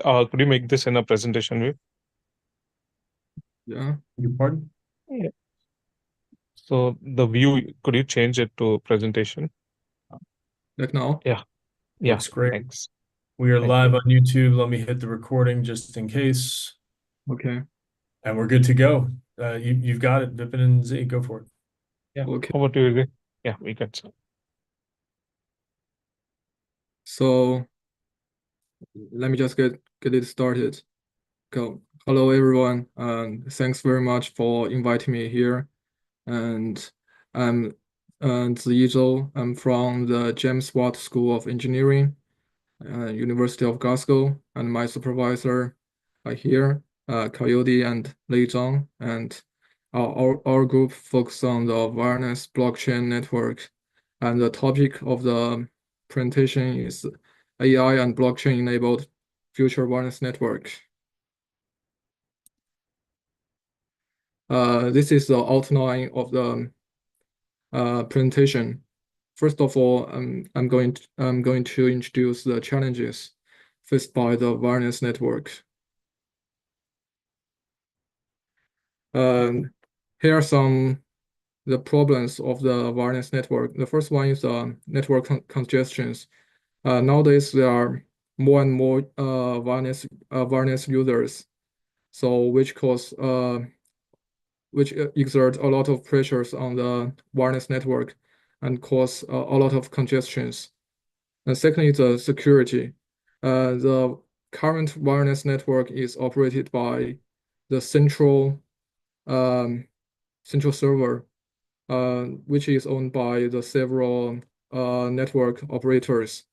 Could you make this in a presentation view? Yeah, your pardon? Yeah. So the view, could you change it to presentation? Like now? Yeah. Yeah. Looks great. Thanks. We are Thank live you. on YouTube. Let me hit the recording just in case. Okay. And we're good to go. You've got it, Vipin and Z, go for it. Yeah. Okay. How about you, Vijay? Yeah, we can. So let me just get it started. Go. Hello everyone. Thanks very much for inviting me here. And I'm Ziyi Zhou. I'm from the James Watt School of Engineering, University of Glasgow, and my supervisor are here, Coyote and Lei Zhang. And our group focuses on the wireless blockchain network. And the topic of the presentation is AI and blockchain-enabled future wireless network. This is the outline of the presentation. First of all, I'm going to introduce the challenges faced by the wireless network. Here are the problems of the wireless network. The first one is network congestions. Nowadays there are more and more wireless users, so which exert a lot of pressures on the wireless network and cause a lot of congestions. And secondly, the security. The current wireless network is operated by the central server, which is owned by the several network operators.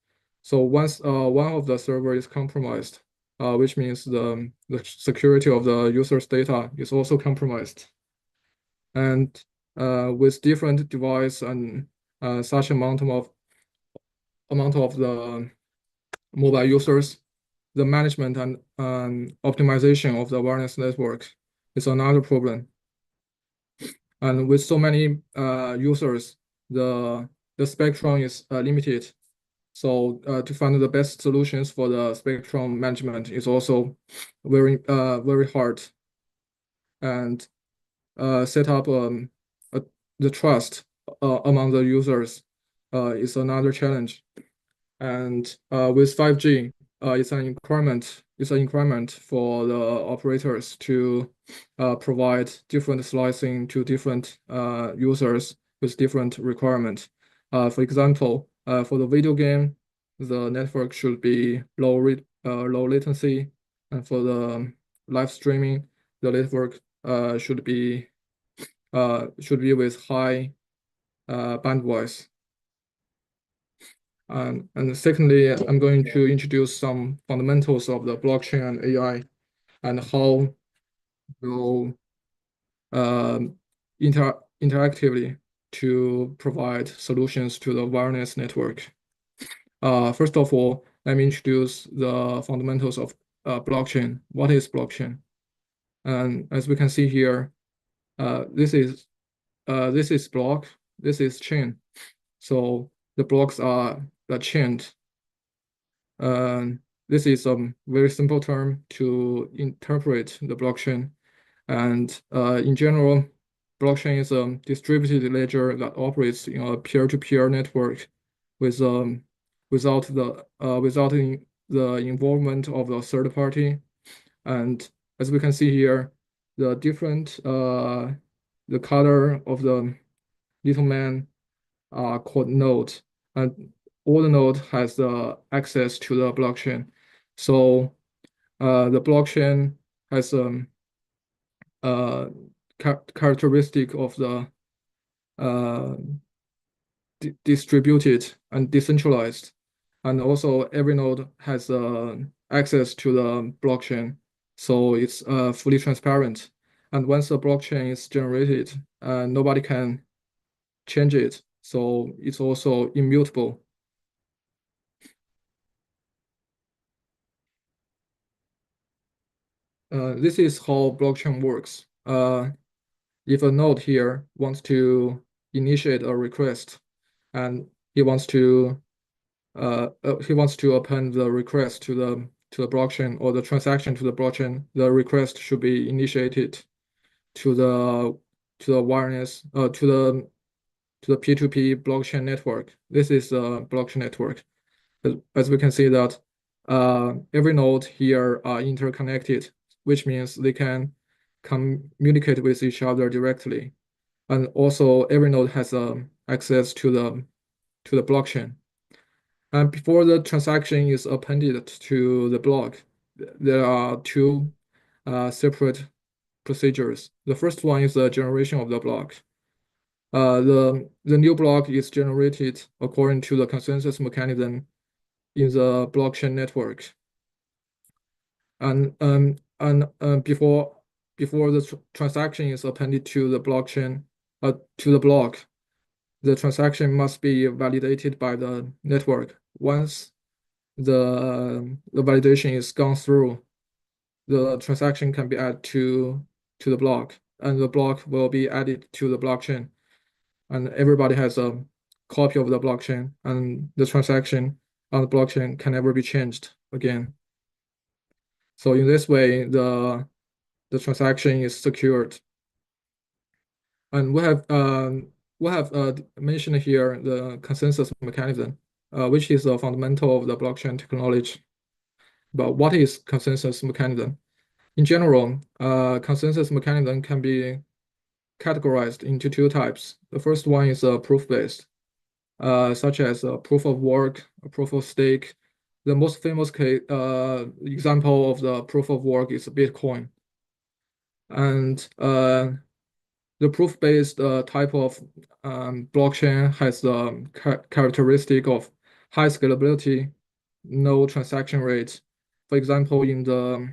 So once one of the server is compromised, which means the security of the user's data is also compromised. And with different device and such amount of the mobile users, the management and optimization of the wireless network is another problem. And with so many users, the spectrum is limited. So to find the best solutions for the spectrum management is also very hard. And set up the trust among the users is another challenge. And with 5G, it's an increment for the operators to provide different slicing to different users with different requirements. For example, for the video game, the network should be low latency, and for the live streaming, the network should be with high bandwidth. And secondly, I'm going to introduce some fundamentals of the blockchain and AI and how we'll interactively to provide solutions to the wireless network. First of all, let me introduce the fundamentals of blockchain. What is blockchain? And as we can see here, this is block, this is chain. So the blocks are the chained. This is a very simple term to interpret the blockchain. And in general, blockchain is a distributed ledger that operates in a peer-to-peer network with without the involvement of the third party. And as we can see here, the color of the little man are called node, and all the node has access to the blockchain. So the blockchain has characteristic of the distributed and decentralized, and also every node has access to the blockchain, so it's fully transparent. And once the blockchain is generated, nobody can change it, so it's also immutable. This is how blockchain works. If a node here wants to initiate a request, and he wants to append the request to the to the blockchain or the transaction to the blockchain, the request should be initiated to the wireless to the P2P blockchain network. This is the blockchain network. As we can see that every node here are interconnected, which means they can communicate with each other directly. And also every node has access to the blockchain. And before the transaction is appended to the block, there are two separate procedures. The first one is the generation of the block. The new block is generated according to the consensus mechanism in the blockchain network. And before the transaction is appended to the blockchain to the block, the transaction must be validated by the network. Once the validation is gone through, the transaction can be added to the block, and the block will be added to the blockchain. And everybody has a copy of the blockchain, and the transaction on the blockchain can never be changed again. So in this way, the transaction is secured. And we have mentioned here the consensus mechanism, which is a fundamental of the blockchain technology. But what is consensus mechanism? In general, consensus mechanism can be categorized into two types. The first one is proof-based, such as proof of work, proof of stake. The most famous case, example of the proof of work is Bitcoin. And the proof-based type of blockchain has the characteristic of high scalability, no transaction rate. For example, in the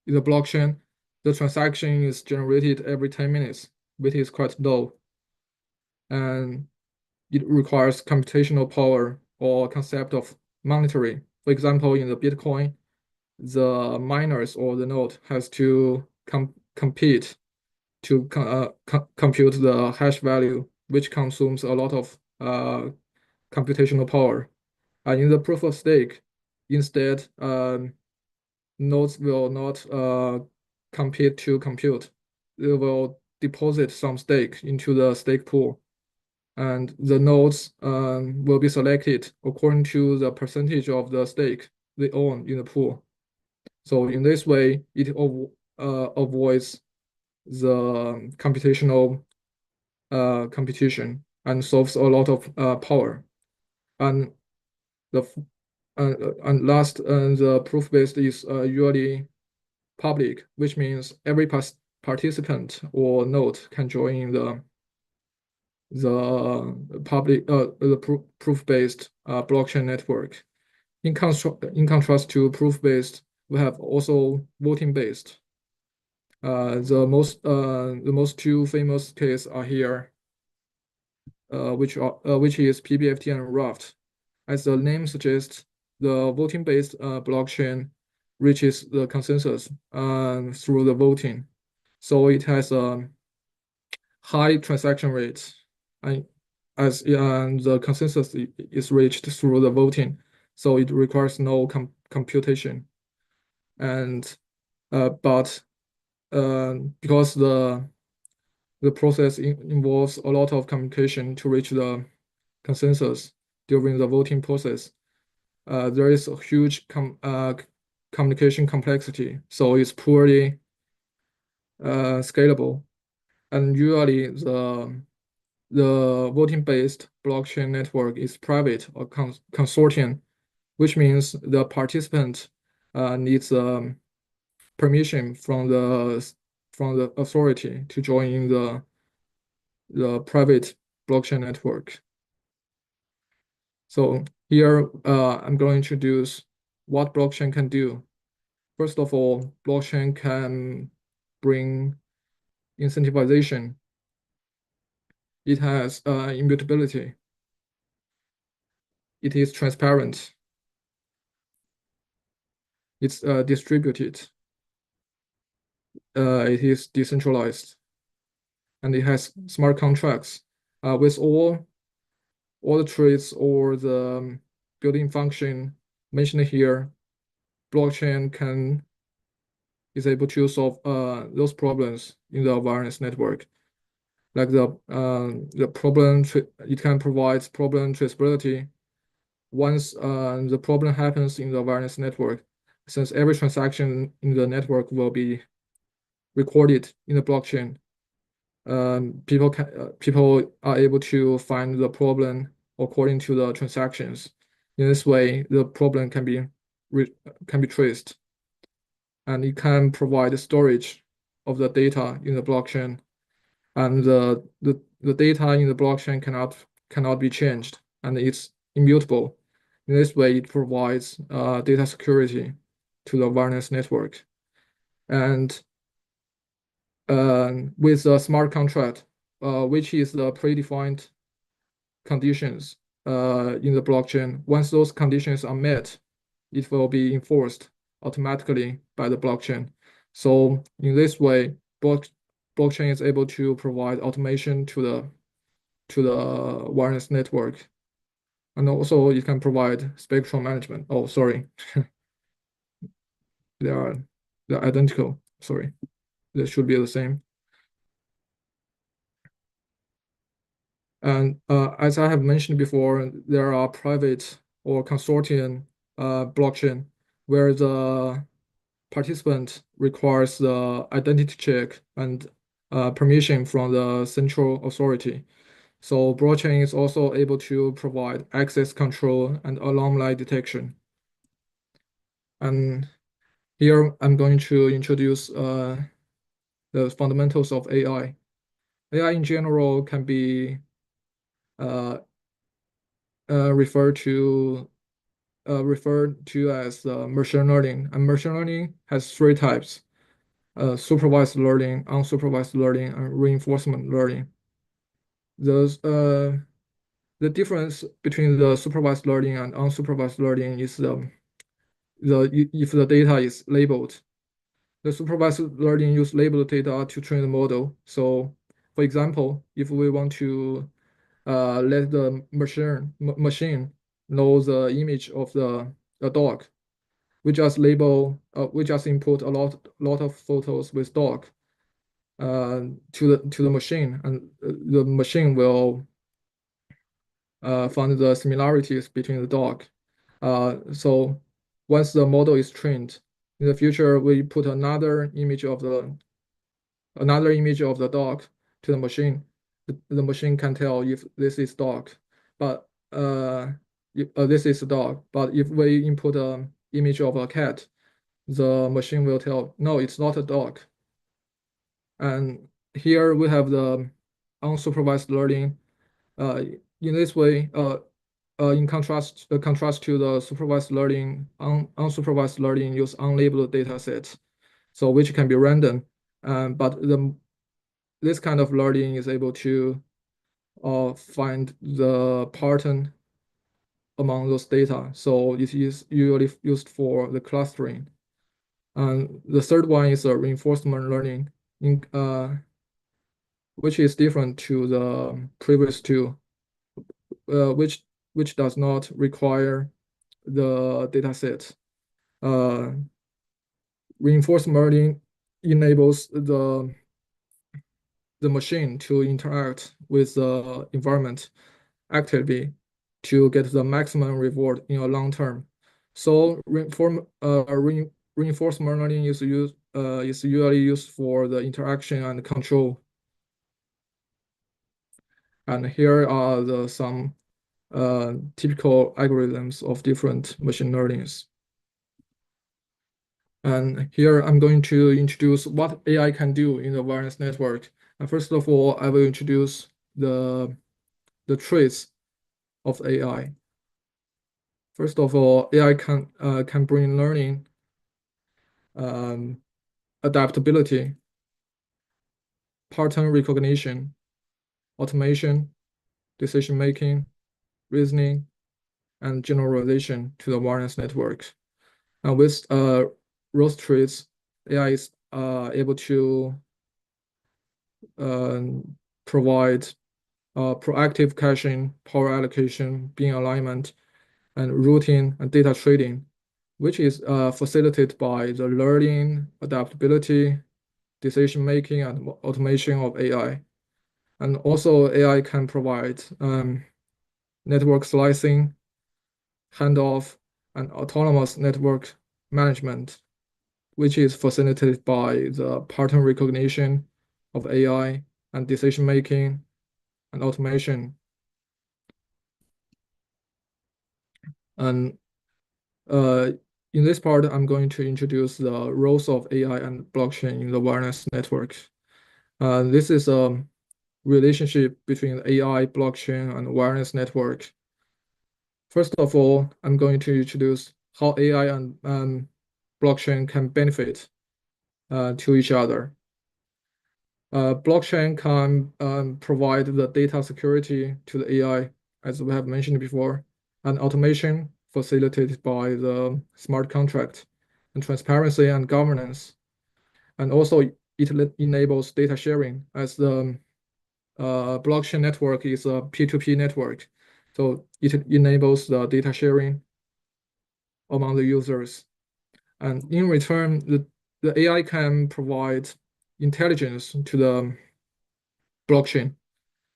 blockchain, the transaction is generated every 10 minutes, which is quite low. And it requires computational power or concept of monetary. For example, in the Bitcoin, the miners or the node has to compete to compute the hash value, which consumes a lot of computational power. And in the proof of stake, instead, nodes will not compete to compute. They will deposit some stake into the stake pool, and the nodes will be selected according to the percentage of the stake they own in the pool. So in this way, it avoids the computational competition and solves a lot of power. And last, the proof-based is usually public, which means every participant or node can join the public the proof-based blockchain network. In contrast to proof-based, we have also voting-based. The most two famous cases are here, which is PBFT and Raft. As the name suggests, the voting-based blockchain reaches the consensus through the voting, so it has a high transaction rate, and as the consensus is reached through the voting, so it requires no computation. And but because the process involves a lot of communication to reach the consensus during the voting process, there is a huge communication complexity, so it's poorly scalable. And usually the voting-based blockchain network is private or consortium, which means the participant needs permission from the authority to join the private blockchain network. So here I'm going to introduce what blockchain can do. First of all, blockchain can bring incentivization. It has immutability. It is transparent. It's distributed. It is decentralized, and it has smart contracts. With all the traits or the building function mentioned here, blockchain is able to solve those problems in the wireless network. Like the problem, it can provide problem traceability. Once the problem happens in the wireless network, since every transaction in the network will be recorded in the blockchain, people are able to find the problem according to the transactions. In this way, the problem can be traced, and it can provide storage of the data in the blockchain, and the data in the blockchain cannot be changed, and it's immutable. In this way, it provides data security to the wireless network. And with a smart contract, which is the predefined conditions in the blockchain, once those conditions are met, it will be enforced automatically by the blockchain. So in this way, blockchain is able to provide automation to the wireless network. And also it can provide spectrum management. Oh, sorry. They're identical. Sorry. They should be the same. And as I have mentioned before, there are private or consortium blockchain where the participant requires the identity check and permission from the central authority. So blockchain is also able to provide access control and alarm light detection. And here I'm going to introduce the fundamentals of AI. AI in general can be referred to as machine learning. And machine learning has three types: supervised learning, unsupervised learning, and reinforcement learning. The difference between the supervised learning and unsupervised learning is if the data is labeled. The supervised learning use labeled data to train the model. So, for example, if we want to let the machine know the image of the dog, we just input a lot of photos with dog to the machine, and the machine will find the similarities between the dog. So once the model is trained, in the future we put another image of the dog to the machine. The machine can tell if this is dog, but this is a dog. But if we input an image of a cat, the machine will tell, no, it's not a dog. And here we have the unsupervised learning. In this way, in contrast to the supervised learning, unsupervised learning use unlabeled data sets, so which can be random. But this kind of learning is able to find the pattern among those data. So it is usually used for the clustering. And the third one is reinforcement learning, which is different to the previous two, which does not require the data set. Reinforcement learning enables the machine to interact with the environment actively to get the maximum reward in a long term. So reinforcement learning is usually used for the interaction and control. And here are some typical algorithms of different machine learnings. And here I'm going to introduce what AI can do in the wireless network. And first of all, I will introduce the traits of AI. First of all, AI can bring learning, adaptability, pattern recognition, automation, decision making, reasoning, and generalization to the wireless network. And with those traits, AI is able to provide proactive caching, power allocation, bin alignment, and routing and data trading which is facilitated by the learning, adaptability, decision-making, and automation of AI. And also AI can provide network slicing, handoff, and autonomous network management, which is facilitated by the pattern recognition of AI and decision-making and automation. And in this part, I'm going to introduce the roles of AI and blockchain in the wireless network. This is a relationship between AI, blockchain, and wireless network. First of all, I'm going to introduce how AI and blockchain can benefit to each other. Blockchain can provide the data security to the AI, as we have mentioned before, and automation facilitated by the smart contract, and transparency and governance. And also, it enables data sharing, as the blockchain network is a P2P network. So it enables the data sharing among the users. And in return, the AI can provide intelligence to the blockchain.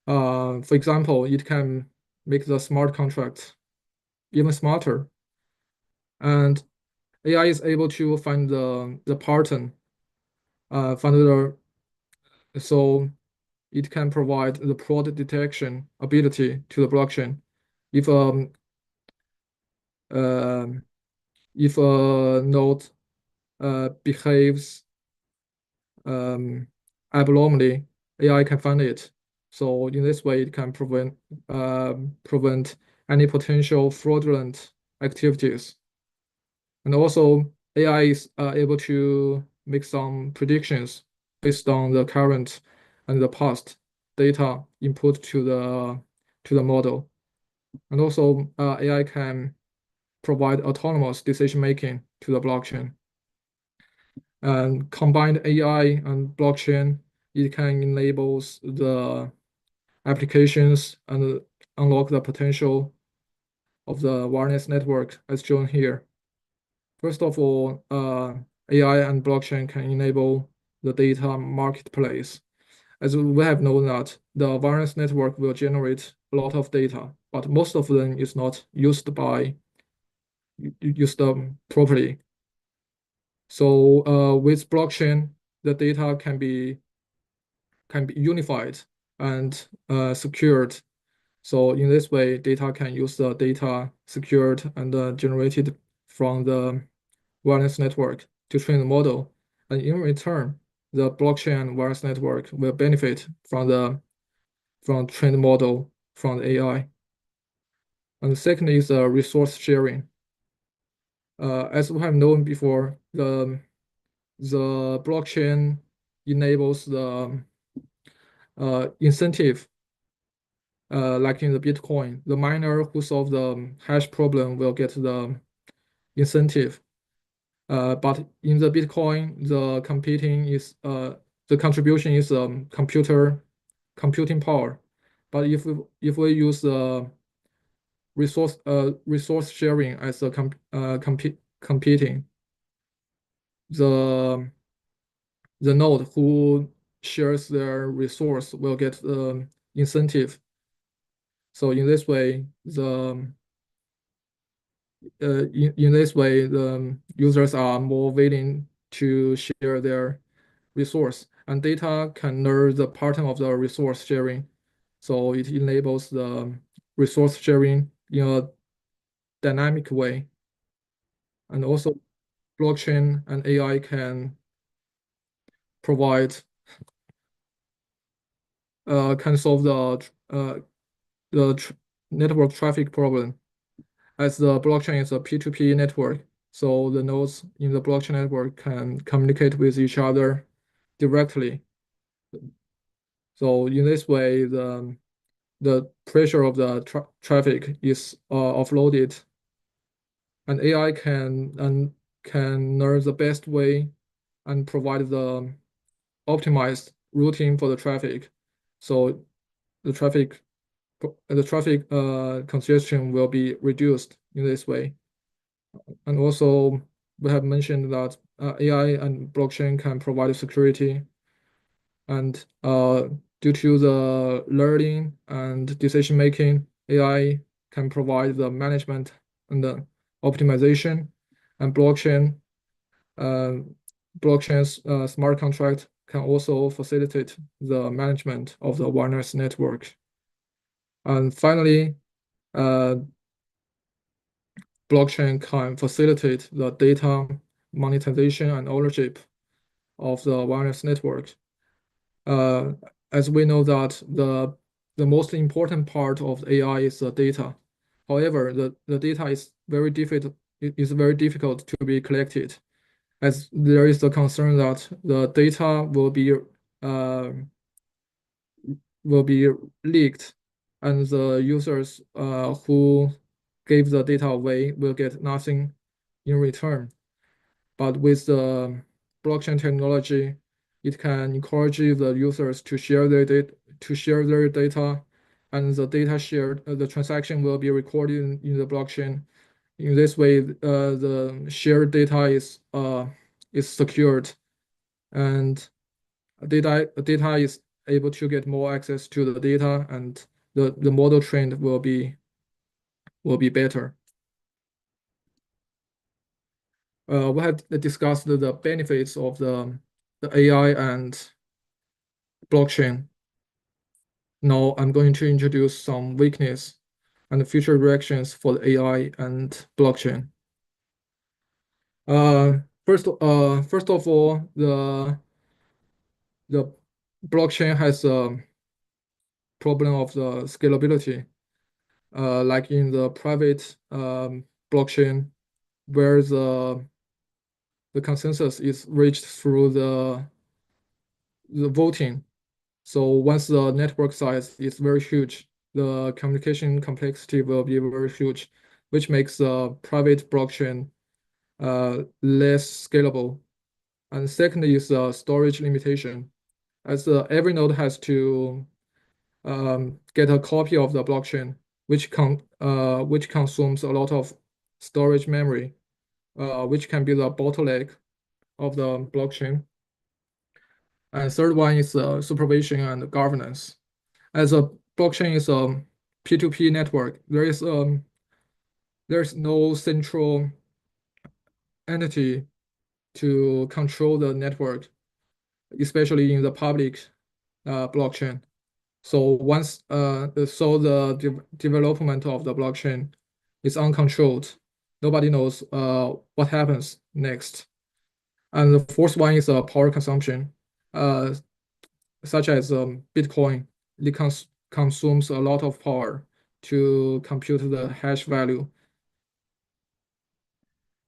For example, it can make the smart contract even smarter. And AI is able to find the pattern, so it can provide the fraud detection ability to the blockchain. If a node behaves abnormally, AI can find it. So in this way, it can prevent any potential fraudulent activities. And also, AI is able to make some predictions based on the current and the past data input to the model. And also, AI can provide autonomous decision-making to the blockchain. And combined AI and blockchain, it can enable the applications and unlock the potential of the wireless network as shown here. First of all, AI and blockchain can enable the data marketplace. As we have known that the wireless network will generate a lot of data, but most of them is not used properly. So with blockchain, the data can be unified and secured. So in this way, data can use the data secured and generated from the wireless network to train the model. And in return, the blockchain and wireless network will benefit from trained model from the AI. And the second is resource sharing. As we have known before, the blockchain enables the incentive, like in the Bitcoin. The miner who solve the hash problem will get the incentive. But in the Bitcoin, the contribution is computing power. But if we use the resource sharing as a competing, the node who shares their resource will get the incentive. So in this way, the users are more willing to share their resource, and data can learn the pattern of the resource sharing. So it enables the resource sharing in a dynamic way. And also, blockchain and AI can solve the network traffic problem, as the blockchain is a P2P network. So the nodes in the blockchain network can communicate with each other directly. So in this way, the pressure of the traffic is offloaded, and AI can learn the best way and provide the optimized routing for the traffic. So the traffic congestion will be reduced in this way. And also, we have mentioned that AI and blockchain can provide security. And due to the learning and decision making, AI can provide the management and the optimization. And uh, blockchain's smart contract can also facilitate the management of the wireless network. And finally, uh, blockchain can facilitate the data monetization and ownership of the wireless network. As we know that the most important part of AI is the data. However, the data is very difficult to be collected, as there is the concern that the data will be leaked, and the users who gave the data away will get nothing in return. But with the blockchain technology, it can encourage the users to share their data, and the data shared, the transaction will be recorded in the blockchain. In this way, the shared data is secured, and data is able to get more access to the data, and the model trained will be better. We have discussed the benefits of the AI and blockchain. Now I'm going to introduce some weakness and future directions for the AI and blockchain. First of all, the blockchain has a problem of the scalability. Like in the private blockchain, where the consensus is reached through the voting. So once the network size is very huge, the communication complexity will be very huge, which makes the private blockchain less scalable. And second is storage limitation, as every node has to get a copy of the blockchain, which consumes a lot of storage memory, which can be the bottleneck of the blockchain. And third one is supervision and governance. As a blockchain is a P2P network, there's no central entity to control the network, especially in the public blockchain. So the development of the blockchain is uncontrolled. Nobody knows what happens next. And the fourth one is power consumption, uh, such as Bitcoin. It consumes a lot of power to compute the hash value.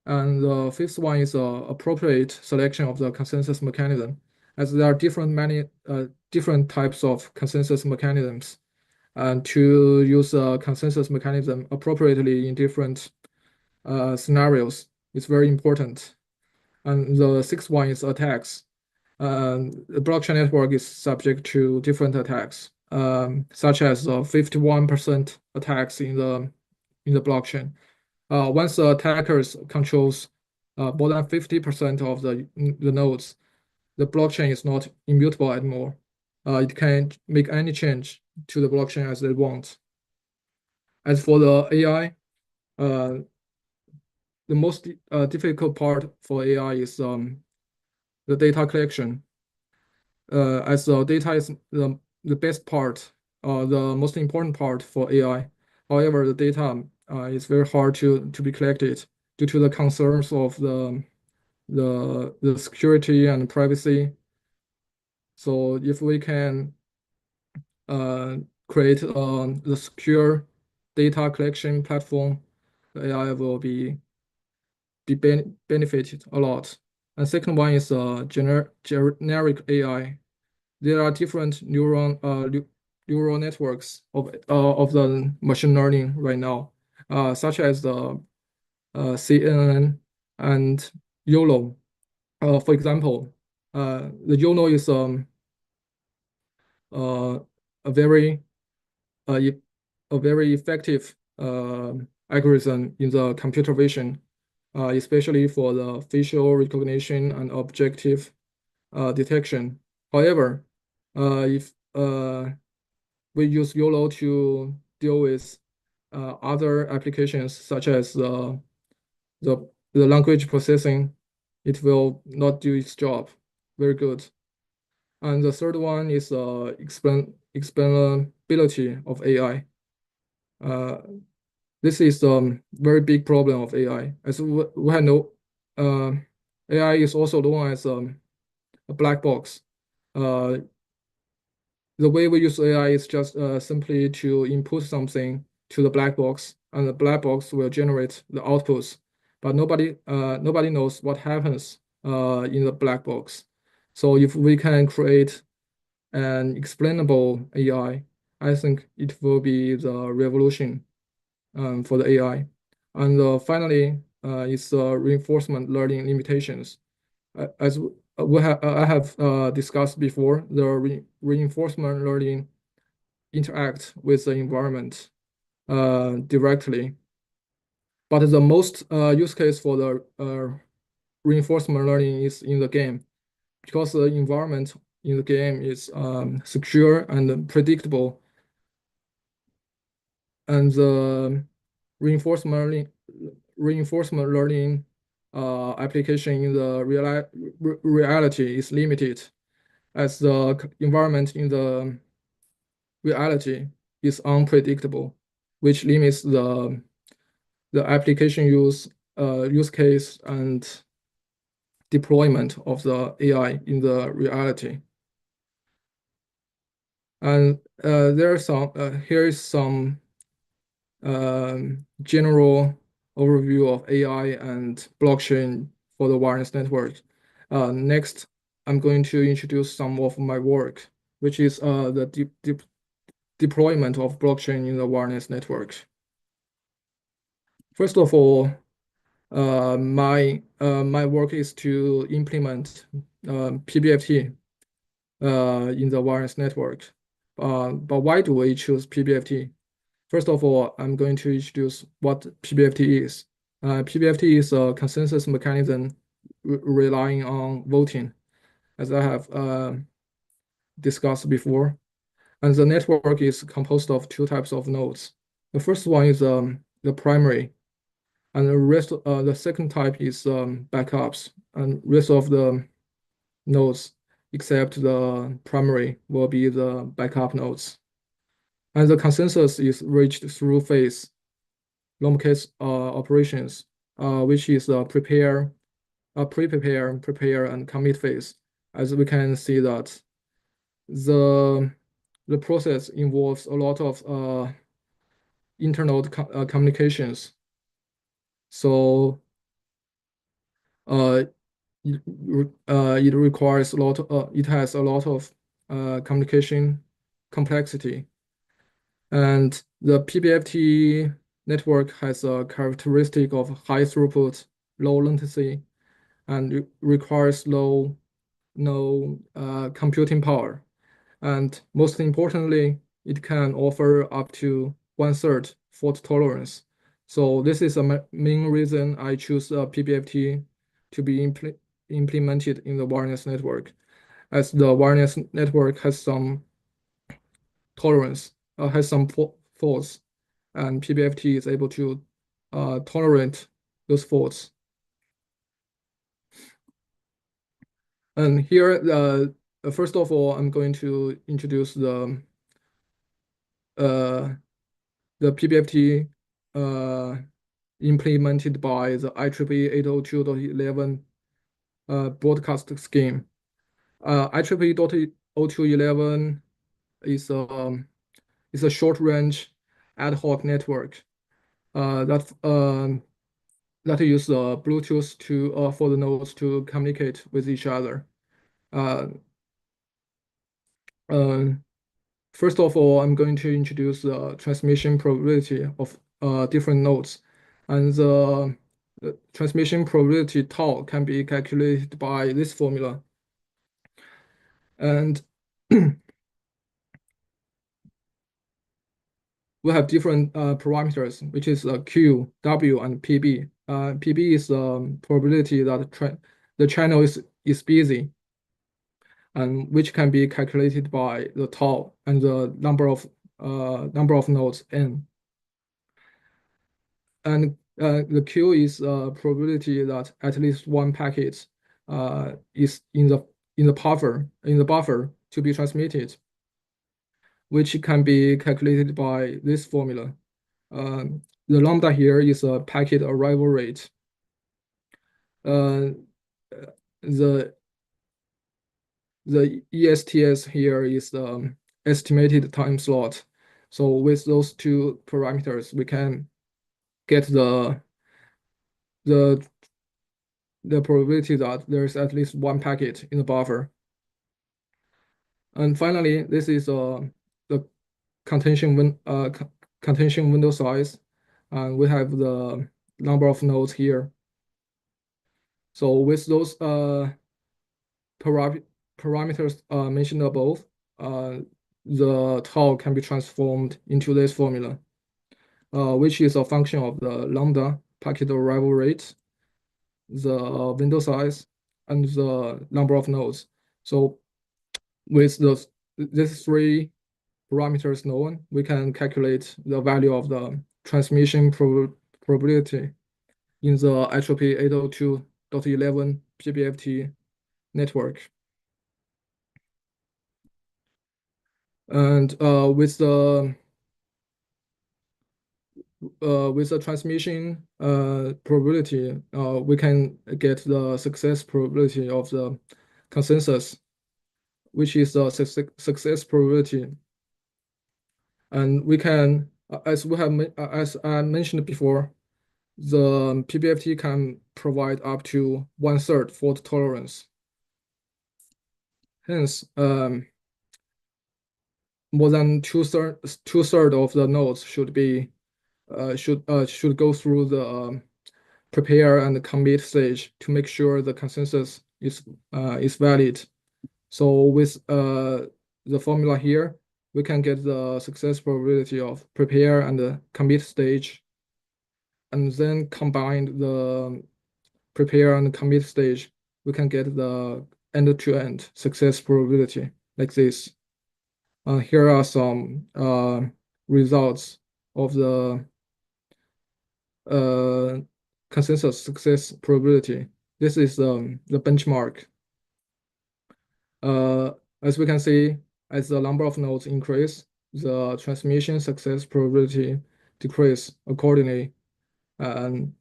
And the fifth one is appropriate selection of the consensus mechanism, as there are different types of consensus mechanisms, and to use a consensus mechanism appropriately in different scenarios is very important. And the sixth one is attacks. The blockchain network is subject to different attacks, such as 51% attacks in the blockchain. Once the attackers controls more than 50% of the nodes, the blockchain is not immutable anymore. It can make any change to the blockchain as they want. As for the AI, uh, the most difficult part for AI is the data collection. As the data is the best part, the most important part for AI. However, the data is very hard to be collected due to the concerns of the security and privacy. So if we can create the secure data collection platform, the AI will be benefited a lot. And second one is generic AI. There are different neural networks of the machine learning right now, such as the CNN and YOLO. For example, the YOLO is uh, a very a very effective algorithm in the computer vision. especially for the facial recognition and objective detection. However, if we use YOLO to deal with other applications such as the language processing, it will not do its job very good. And the third one is explainability of AI. This is a very big problem of AI. As we have know, AI is also known as a black box. The way we use AI is just simply to input something to the black box, and the black box will generate the outputs. But nobody knows what happens in the black box. So if we can create an explainable AI, I think it will be the revolution for the AI. And finally, is reinforcement learning limitations. As I have discussed before, the reinforcement learning interact with the environment directly. But the most use case for the reinforcement learning is in the game, because the environment in the game is secure and predictable, and the reinforcement learning application in the reality is limited, as the environment in the reality is unpredictable, which limits the application use case and deployment of the AI in the reality. And here is some general overview of AI and blockchain for the wireless network. Next, I'm going to introduce some of my work, which is the deployment of blockchain in the wireless network. First of all, my work is to implement PBFT in the wireless network. But why do we choose PBFT? First of all, I'm going to introduce what PBFT is. PBFT is a consensus mechanism relying on voting, as I have discussed before. And the network is composed of two types of nodes. The first one is the primary, and the second type is backups, and rest of the nodes except the primary will be the backup nodes. And the consensus is reached through phase long case operations, which is prepare, prepare, and commit phase. As we can see that the process involves a lot of internal communications. So it requires a lot. It has a lot of communication complexity, and the PBFT network has a characteristic of high throughput, low latency, and requires no computing power. And most importantly, it can offer up to 1/3 fault tolerance. So this is a main reason I choose PBFT to be implemented in the wireless network, as the wireless network has some tolerance, has some faults, and PBFT is able to tolerate those faults. And here, first of all, I'm going to introduce the PBFT implemented by the IEEE 802.11 broadcast scheme. IEEE 802.11 is a short-range ad hoc network that use Bluetooth to for the nodes to communicate with each other. First of all, I'm going to introduce the transmission probability of different nodes, and the transmission probability tau can be calculated by this formula. And we have different parameters, which is Q, W, and PB. PB is the probability that the channel is busy, and which can be calculated by the tau and the number of nodes n. And the Q is probability that at least one packet is in the buffer to be transmitted, which can be calculated by this formula. The lambda here is a packet arrival rate. The ESTS here is the estimated time slot. So with those two parameters, we can get the probability that there's at least one packet in the buffer. And finally, this is the contention window size, and we have the number of nodes here. So with those parameters mentioned above, the tau can be transformed into this formula, which is a function of the lambda packet arrival rate, the window size, and the number of nodes. So with these three parameters known, we can calculate the value of the transmission probability in the IEEE 802.11 PBFT network. And with the transmission probability, we can get the success probability of the consensus, which is the success probability. And we can, as I mentioned before, the PBFT can provide up to 1/3 fault tolerance. Hence, more than two-third of the nodes should go through the prepare and commit stage to make sure the consensus is valid. So with the formula here, we can get the success probability of prepare and the commit stage, and then combine the prepare and commit stage, we can get the end-to-end success probability like this. Here are some results of the consensus success probability. This is the benchmark. As we can see, as the number of nodes increase, the transmission success probability decrease accordingly. And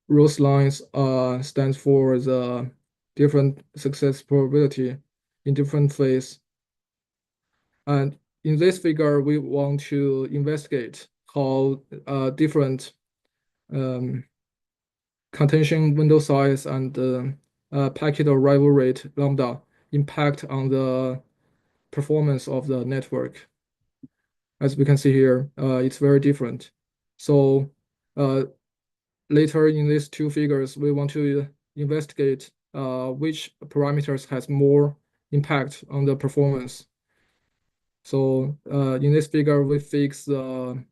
those lines stands for the different success probability in different phase. And in this figure, we want to investigate how different contention window size and packet arrival rate lambda impact on the performance of the network. As we can see here, it's very different. So later in these two figures, we want to investigate which parameters has more impact on the performance. So in this figure, we fix the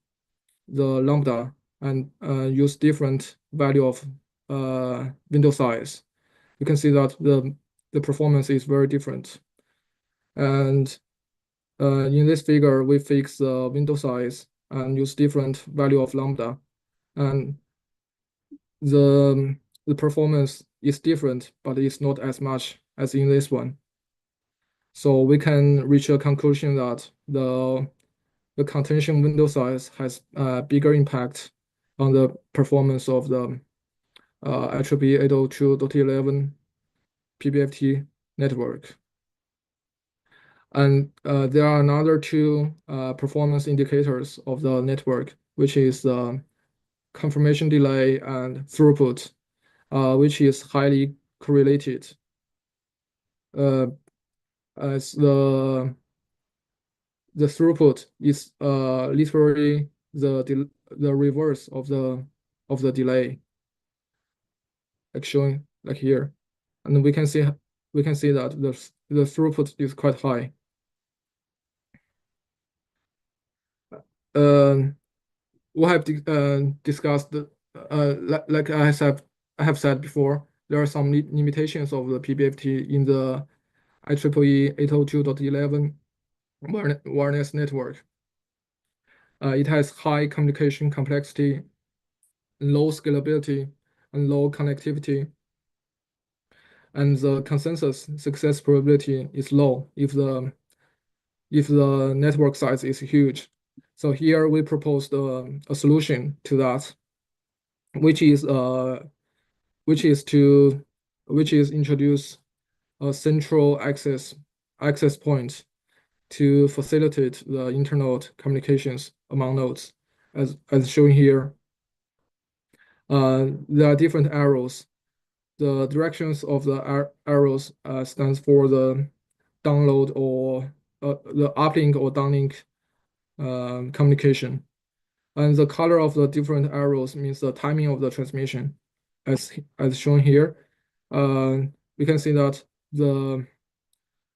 lambda and use different value of window size. You can see that the performance is very different. And in this figure, we fix the window size and use different value of lambda, and the performance is different, but it's not as much as in this one. So we can reach a conclusion that the contention window size has a bigger impact on the performance of the IEEE 802.11 PBFT network. And there are another two performance indicators of the network, which is the confirmation delay and throughput, which is highly correlated. As the throughput is literally the reverse of the delay, like showing like here, and we can see that the throughput is quite high. we have discussed like I have said before, there are some limitations of the PBFT in the IEEE 802.11 wireless network. It has high communication complexity, low scalability, and low connectivity. And the consensus success probability is low if the network size is huge. So here we proposed a solution to that, which is introduce a central access point to facilitate the internal communications among nodes, as shown here. There are different arrows. The directions of the arrows stands for the download or the uplink or downlink communication. And the color of the different arrows means the timing of the transmission. As shown here, we can see that the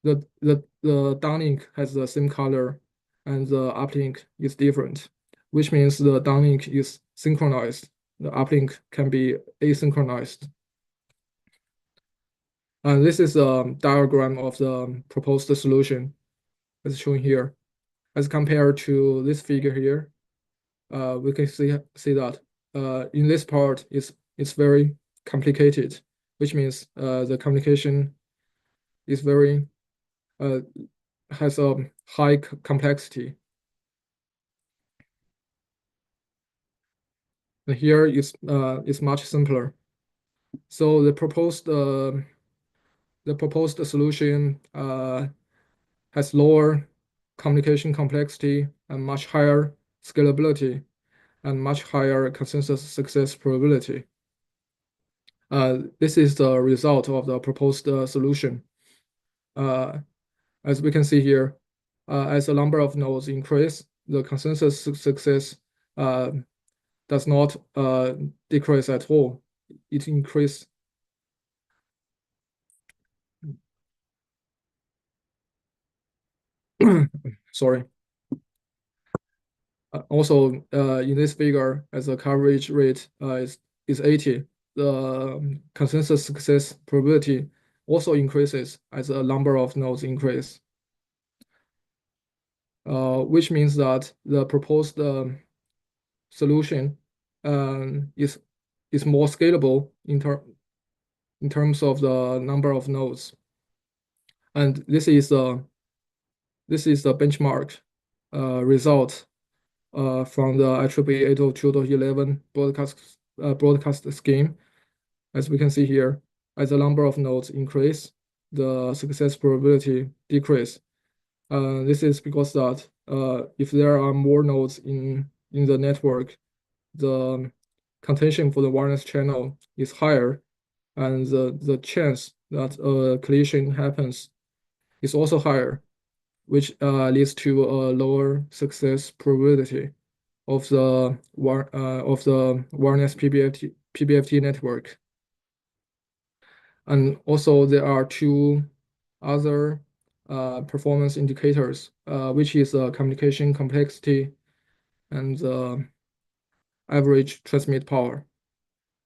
downlink has the same color and the uplink is different, which means the downlink is synchronized. The uplink can be asynchronized. And this is a diagram of the proposed solution as shown here. As compared to this figure here, we can see that in this part it's very complicated, which means the communication is very has a high complexity. And here is much simpler. So the proposed solution has lower communication complexity and much higher scalability and much higher consensus success probability. This is the result of the proposed solution. As we can see here, as the number of nodes increase, the consensus success does not decrease at all. It increases. Sorry. Also, in this figure, as the coverage rate is 80, the consensus success probability also increases as the number of nodes increase, which means that the proposed solution is more scalable in terms of the number of nodes, and this is the benchmark result from the IEEE 802.11 broadcast scheme. As we can see here, as the number of nodes increase, the success probability decrease. This is because that if there are more nodes in the network, the contention for the wireless channel is higher, and the chance that a collision happens is also higher, which leads to a lower success probability of the wireless PBFT network. And also there are two other performance indicators, which is communication complexity and average transmit power.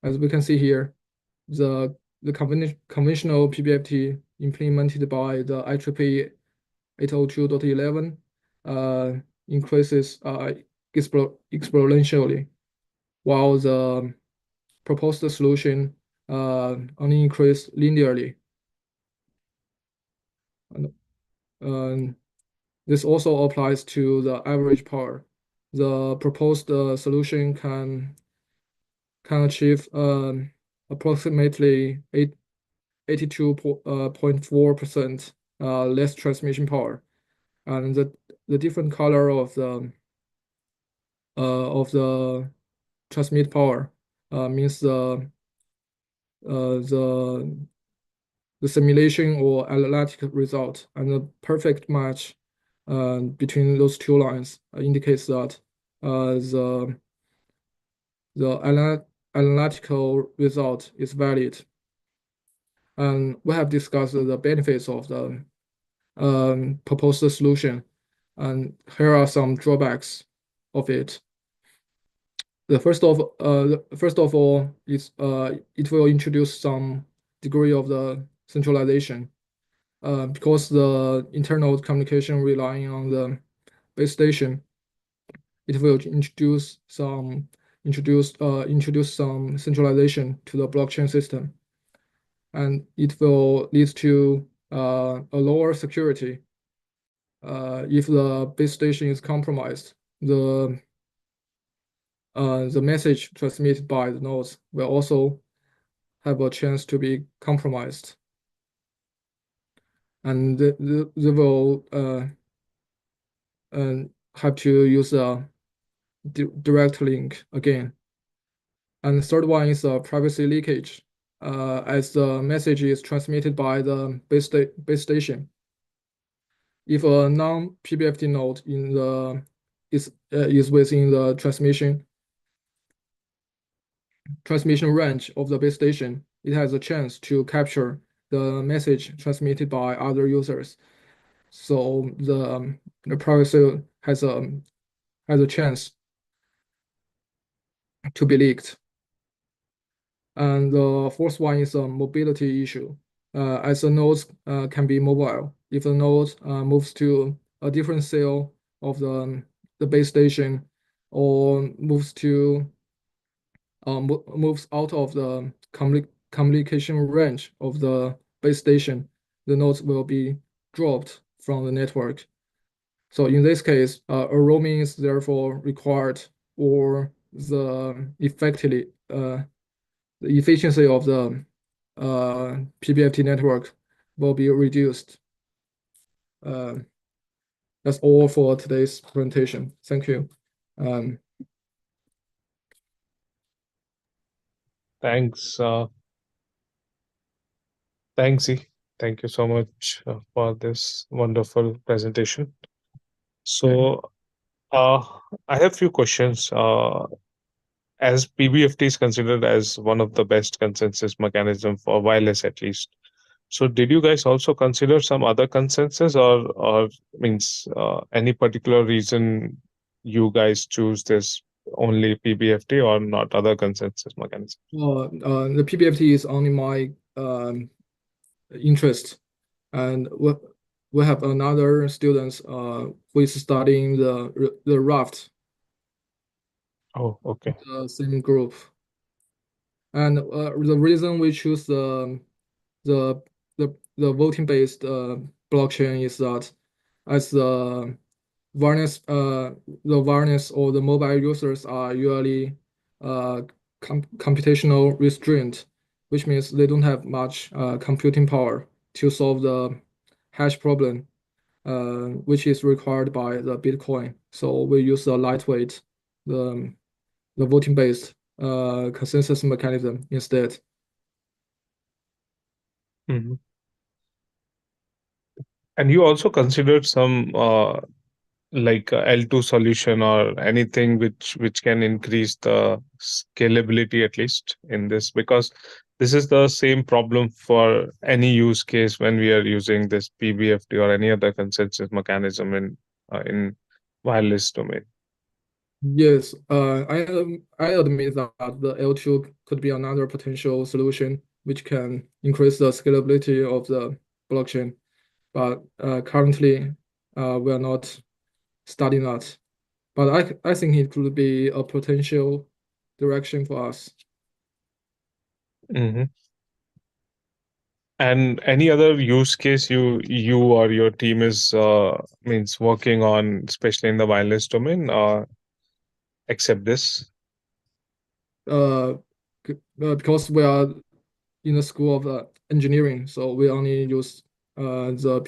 As we can see here, the conventional PBFT implemented by the IEEE 802.11 increases exponentially, while the proposed solution only increase linearly. And this also applies to the average power. The proposed solution can achieve approximately 82.4% less transmission power, and the different color of the transmit power means the simulation or analytic result, and the perfect match between those two lines indicates that the analytical result is valid. And we have discussed the benefits of the proposed solution, and here are some drawbacks of it. First of all, it will introduce some degree of the centralization, because the internal communication relying on the base station, it will introduce some centralization to the blockchain system, and it will lead to a lower security. If the base station is compromised, the message transmitted by the nodes will also have a chance to be compromised, and they will have to use a direct link again. And the third one is privacy leakage, as the message is transmitted by the base station. If a non-PBFT node is within the transmission range of the base station, it has a chance to capture the message transmitted by other users. So the privacy has a chance to be leaked. And the fourth one is a mobility issue. As the nodes can be mobile, if the node moves to a different cell of the base station, or moves out of the communication range of the base station, the nodes will be dropped from the network. So in this case, a roaming is therefore required, or the efficiency of the PBFT network will be reduced. That's all for today's presentation. Thank you. Thanks. Thanks, Zee. Thank you so much for this wonderful presentation. So, I have few questions. As PBFT is considered as one of the best consensus mechanism for wireless, at least. So, did you guys also consider some other consensus, or means any particular reason you guys choose this only PBFT or not other consensus mechanisms? The PBFT is only my interest, and we have another students who is studying the raft, Oh, okay. the same group. And the reason we choose the voting based blockchain is that as the awareness or the mobile users are usually computational restraint, which means they don't have much computing power to solve the hash problem, which is required by the Bitcoin. So we use the lightweight, the voting based consensus mechanism instead. Mhm. And you also considered some like L2 solution or anything which can increase the scalability at least in this, because this is the same problem for any use case when we are using this PBFT or any other consensus mechanism in wireless domain. Yes, I admit that the L2 could be another potential solution which can increase the scalability of the blockchain, but currently we are not studying that. But I think it could be a potential direction for us. Mhm. And any other use case you or your team is means working on, especially in the wireless domain, except this? Because we are in the school of engineering, so we only use the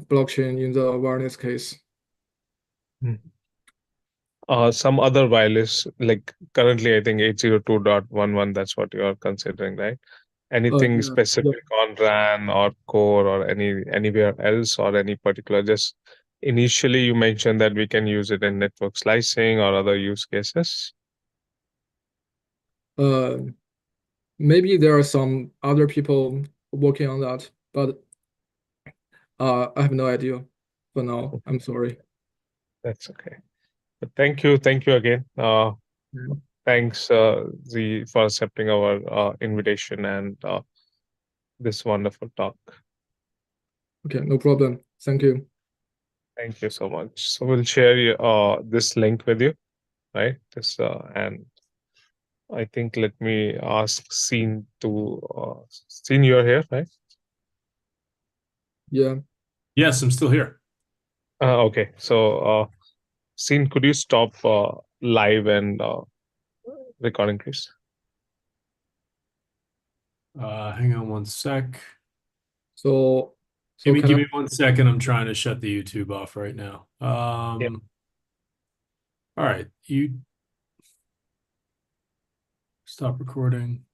blockchain in the awareness case. Some other wireless, like currently, I think 802.11, that's what you are considering, right? Anything Yeah, specific on RAN or core or anywhere else or any particular? Just initially, you mentioned that we can use it in network slicing or other use cases. maybe there are some other people working on that, but I have no idea for now. I'm sorry. That's okay. But thank you again. Thanks, Ziyi, for accepting our invitation and this wonderful talk. Okay, no problem. Thank you. Thank you so much. So we'll share this link with you, right? This and I think let me ask Scene to Scene, you're here, right? Yeah. Yes, I'm still here. Okay. So Scene, could you stop live and recording, please? Hang on one sec. So Give me can give me 1 second. I'm trying to shut the YouTube off right now. All right, you stop recording.